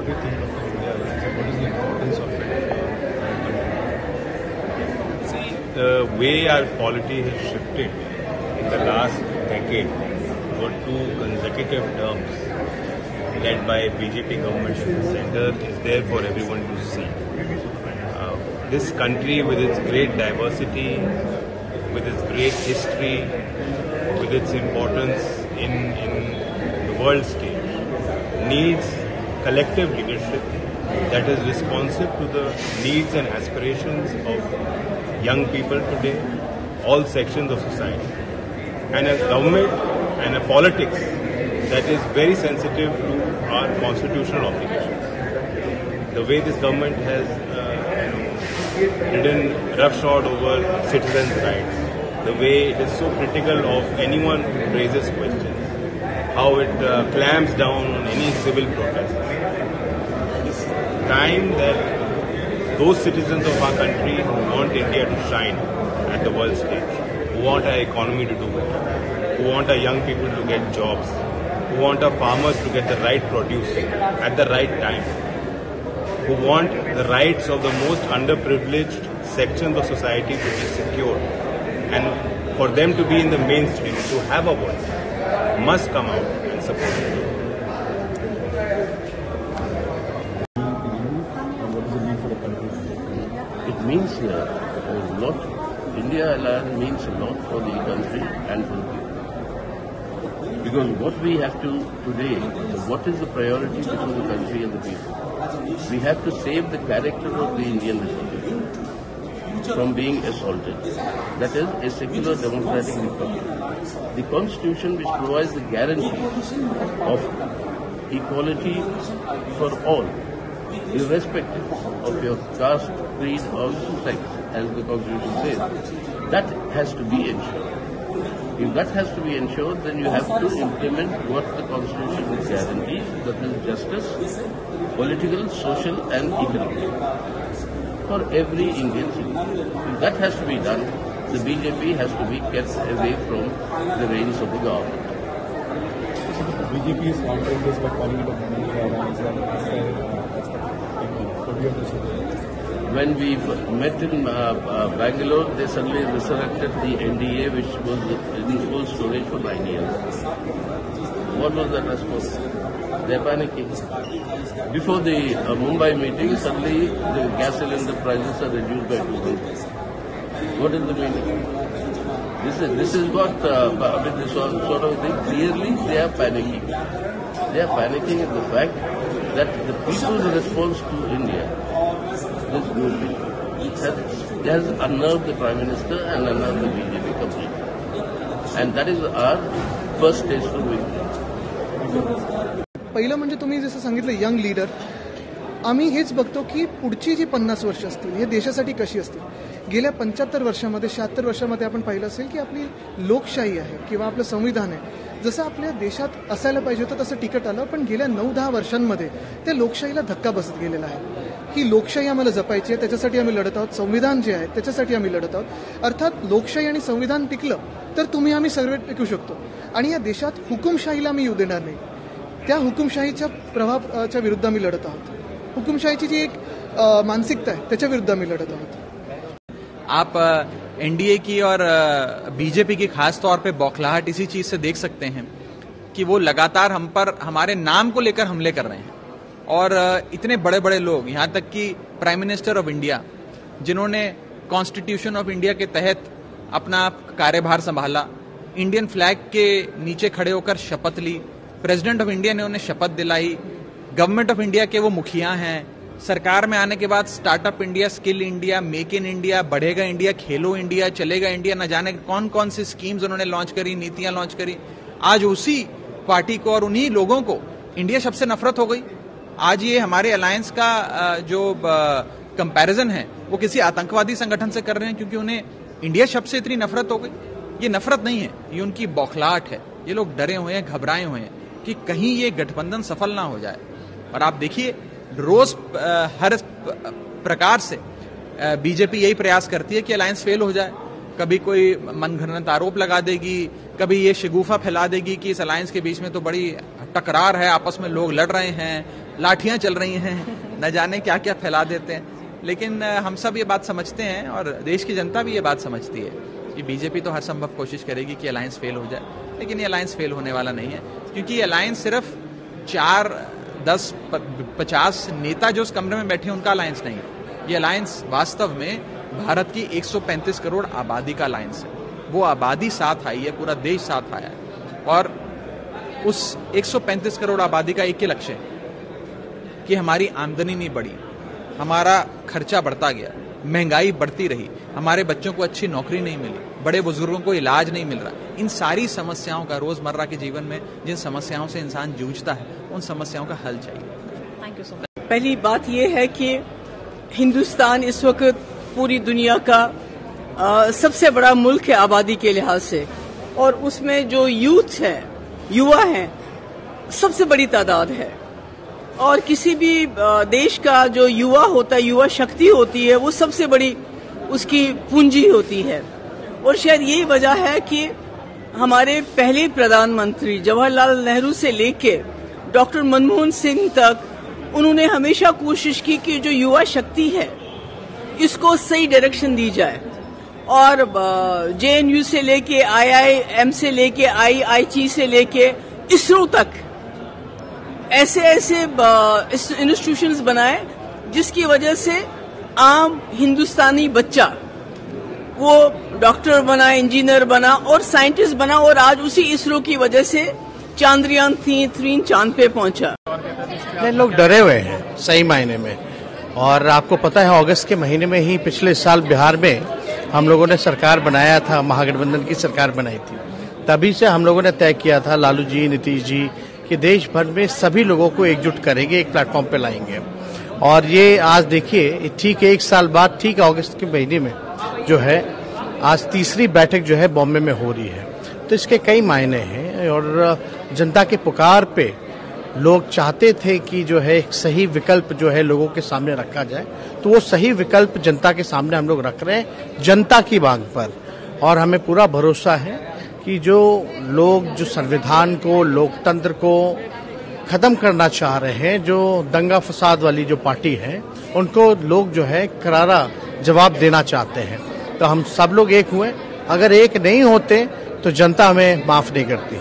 what do you think of the India election? What is the importance of it? See, the way our polity has shifted in the last decade for 2 consecutive terms led by BJP government in the center is there for everyone to see. This country with its great diversity, with its great history, with its importance in the world stage, needs collective leadership that is responsive to the needs and aspirations of young people today, all sections of society, and a government and a politics that is very sensitive to our constitutional obligations. The way this government has ridden roughshod over citizens' rights, the way it is so critical of anyone who raises questions, how it clamps down on any civil protest. It's time that those citizens of our country who want India to shine at the world stage, who want our economy to do better, who want our young people to get jobs, who want our farmers to get the right produce at the right time, who want the rights of the most underprivileged sections of society to be secured, and for them to be in the mainstream, to have a voice, must come out and support it. What does it mean for the country? It means a lot. India alliance means a lot for the country and for the people. Because what we have to today, what is the priority before the country and the people? We have to save the character of the Indian Republic from being assaulted. That is a secular democratic republic. The constitution which provides the guarantee of equality for all, irrespective of your caste, creed or sex, as the constitution says, that has to be ensured. If that has to be ensured, then you have to implement what the constitution guarantees, that is justice, political, social and economic, for every Indian citizen. If that has to be done, the BJP has to be kept away from the reins of the government. BJP is countering this by calling it a money alliance. What do you have to say? When we met in Bangalore, they suddenly resurrected the NDA, which was in full storage for 9 years. What was that response? They are panicking. Before the Mumbai meeting, suddenly the gas cylinder prices are reduced by 200. What is the meaning? This is what this sort of thing. Clearly, they are panicking. They are panicking at the fact that the people's response to India, this movement, has unnerved the Prime Minister and unnerved the BJP completely. And that is our first taste of victory. पहिलं म्हणजे तुम्ही जसं सांगितलं young leader, आम्ही हेच बघतो की पुढची जी 50 वर्ष असतील हे देशासाठी कशी असतील. गेल्या 75 वर्षामध्ये 76 वर्षामध्ये आपण पाहिलं असेल की आपली लोकशाही आहे किंवा आपलं संविधान आहे जसं आपल्या देशात असायला पाहिजे होतं तसं तिकट आलं, पण गेल्या 9-10 वर्षांमध्ये त्या लोकशाहीला धक्का बसत गेलेला आहे. ही लोकशाही आम्हाला जपायची आहे, त्याच्यासाठी आम्ही लढत आहोत. संविधान जे आहे त्याच्यासाठी आम्ही लढत आहोत. अर्थात लोकशाही आणि संविधान टिकलं तर तुम्ही आम्ही सर्व टिकू शकतो. आणि या देशात हुकुमशाहीला आम्ही येऊ देणार नाही. त्या हुकुमशाहीच्या प्रभावाच्या विरुद्ध आम्ही लढत आहोत. हुकुमशाहीची जी एक मानसिकता है त्याच्या विरुद्ध आम्ही लढत आहोत. आप एनडीए की और बीजेपी की खास तौर पे बौखलाहट इसी चीज से देख सकते हैं कि वो लगातार हम पर हमारे नाम को लेकर हमले कर रहे हैं. और इतने बड़े बड़े लोग, यहां तक कि प्राइम मिनिस्टर ऑफ इंडिया, जिन्होंने कॉन्स्टिट्यूशन ऑफ इंडिया के तहत अपना कार्यभार संभाला, इंडियन फ्लैग के नीचे खड़े होकर शपथ ली, प्रेसिडेंट ऑफ इंडिया ने उन्हें शपथ दिलाई, गवर्नमेंट ऑफ इंडिया के वो मुखिया हैं, सरकार में आने के बाद startup India, skill India, make in India, बढ़ेगा इंडिया, खेलो इंडिया, चलेगा इंडिया, न जाने कौन कौन सी स्कीम्स उन्होंने लॉन्च करी, नीतियां लॉन्च करी. आज उसी पार्टी को और उन्हीं लोगों को इंडिया शब्द से नफरत हो गई. आज ये हमारे अलायंस का जो कंपैरिजन है वो किसी आतंकवादी संगठन से कर रहे हैं क्योंकि उन्हें इंडिया शब्द से इतनी नफरत हो गई. ये नफरत नहीं है, ये उनकी बौखलाहट है. ये लोग डरे हुए हैं, घबराए हुए हैं कि कहीं ये गठबंधन सफल ना हो जाए. और आप देखिए रोज हर प्रकार से बीजेपी यही प्रयास करती है कि अलायंस फेल हो जाए. कभी कोई मनगढ़ंत आरोप लगा देगी, कभी ये शिगुफा फैला देगी कि इस अलायंस के बीच में तो बड़ी टकरार है, आपस में लोग लड़ रहे हैं, लाठियां चल रही हैं, न जाने क्या क्या फैला देते हैं। लेकिन हम सब ये बात समझते हैं और देश की जनता भी ये बात समझती है कि बीजेपी तो हर संभव कोशिश करेगी कि अलायंस फेल हो जाए, लेकिन ये अलायंस फेल होने वाला नहीं है, क्योंकि ये अलायंस सिर्फ 4, 10, 50 नेता जो उस कमरे में बैठे हैं उनका अलायंस नहीं है। ये अलायंस वास्तव में भारत की 135 करोड़ आबादी का अलायंस है। वो आबादी साथ आई है, पूरा देश साथ आया है, और उस 135 करोड़ आबादी का एक ही लक्ष्य है कि हमारी आमदनी नहीं बढ़ी, हमारा खर्चा बढ़ता गया, महंगाई बढ़ती रही, हमारे बच्चों को अच्छी नौकरी नहीं मिली, बड़े बुजुर्गों को इलाज नहीं मिल रहा। इन सारी समस्याओं का रोजमर्रा के जीवन में जिन समस्याओं से इंसान जूझता है, उन समस्याओं का हल चाहिए। Thank you so much. पहली बात यह है कि हिंदुस्तान इस वक्त पूरी दुनिया का सबसे बड़ा मुल्क है आबादी के लिहाज से, और उसमें जो यूथ है, युवा है, सबसे बड़ी तादाद है। और किसी भी देश का जो युवा होता है, युवा शक्ति होती है, वो सबसे बड़ी उसकी पूंजी होती है। और शायद यही वजह है कि हमारे पहले प्रधानमंत्री जवाहरलाल नेहरू से लेके डॉक्टर मनमोहन सिंह तक उन्होंने हमेशा कोशिश की कि जो युवा शक्ति है इसको सही डायरेक्शन दी जाए। और JNU से लेके IIM से लेके IIT से लेके इसरो तक ऐसे इंस्टीट्यूशंस बनाए जिसकी वजह से आम हिंदुस्तानी बच्चा वो डॉक्टर बना, इंजीनियर बना और साइंटिस्ट बना, और आज उसी इसरो की वजह से चांद्रयान 3 चांद पे पहुंचा। लोग डरे हुए हैं सही मायने में, और आपको पता है अगस्त के महीने में ही पिछले साल बिहार में हम लोगों ने सरकार बनाया था, महागठबंधन की सरकार बनाई थी। तभी से हम लोगों ने तय किया था, लालू जी, नीतीश जी, कि देश भर में सभी लोगों को एकजुट करेंगे, एक प्लेटफॉर्म पे लाएंगे। और ये आज देखिए ठीक 1 साल बाद, ठीक अगस्त के महीने में जो है आज तीसरी बैठक जो है बॉम्बे में हो रही है। तो इसके कई मायने हैं, और जनता के पुकार पे लोग चाहते थे कि जो है एक सही विकल्प जो है लोगों के सामने रखा जाए, तो वो सही विकल्प जनता के सामने हम लोग रख रहे हैं जनता की मांग पर। और हमें पूरा भरोसा है कि जो लोग जो संविधान को, लोकतंत्र को खत्म करना चाह रहे हैं, जो दंगा फसाद वाली जो पार्टी है, उनको लोग जो है करारा जवाब देना चाहते हैं। तो हम सब लोग एक हुए, अगर एक नहीं होते तो जनता हमें माफ नहीं करती।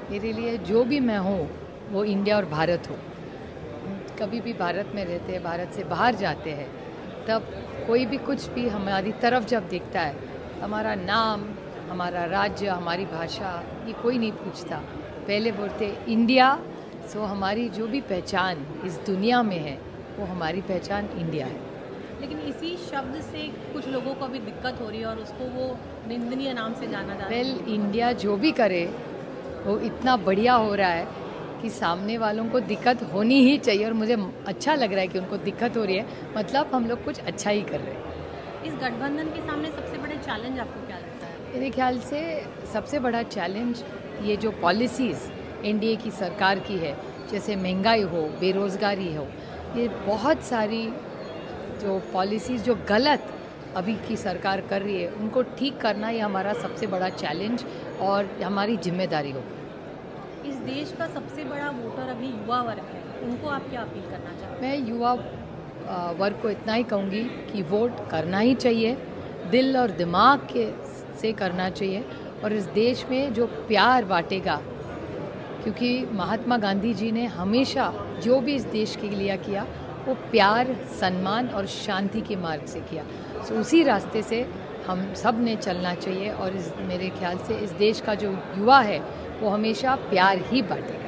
मेरे लिए जो भी मैं हूँ वो इंडिया और भारत हो। कभी भी भारत में रहते हैं, भारत से बाहर जाते हैं, तब कोई भी कुछ भी हमारी तरफ जब देखता है, हमारा नाम, हमारा राज्य, हमारी भाषा, ये कोई नहीं पूछता। पहले बोलते इंडिया। सो हमारी जो भी पहचान इस दुनिया में है वो हमारी पहचान इंडिया है। लेकिन इसी शब्द से कुछ लोगों को अभी दिक्कत हो रही है और उसको वो निंदनीय नाम से जाना जा रहा है। वेल, इंडिया जो भी करे वो इतना बढ़िया हो रहा है कि सामने वालों को दिक्कत होनी ही चाहिए, और मुझे अच्छा लग रहा है कि उनको दिक्कत हो रही है, मतलब हम लोग कुछ अच्छा ही कर रहे हैं। इस गठबंधन के सामने सबसे बड़े चैलेंज आपको क्या लगता है? मेरे ख्याल से सबसे बड़ा चैलेंज ये जो पॉलिसीज़ एनडीए की सरकार की है, जैसे महंगाई हो, बेरोज़गारी हो, ये बहुत सारी जो पॉलिसीज़ जो गलत अभी की सरकार कर रही है, उनको ठीक करना ये हमारा सबसे बड़ा चैलेंज और हमारी जिम्मेदारी होगी। इस देश का सबसे बड़ा वोटर अभी युवा वर्ग है, उनको आप क्या अपील करना चाहते हैं? मैं युवा वर्ग को इतना ही कहूँगी कि वोट करना ही चाहिए, दिल और दिमाग से करना चाहिए, और इस देश में जो प्यार बांटेगा क्योंकि महात्मा गांधी जी ने हमेशा जो भी इस देश के लिए किया वो प्यार, सम्मान और शांति के मार्ग से किया। तो उसी रास्ते से हम सब ने चलना चाहिए और मेरे ख्याल से इस देश का जो युवा है वो हमेशा प्यार ही बांटेगा।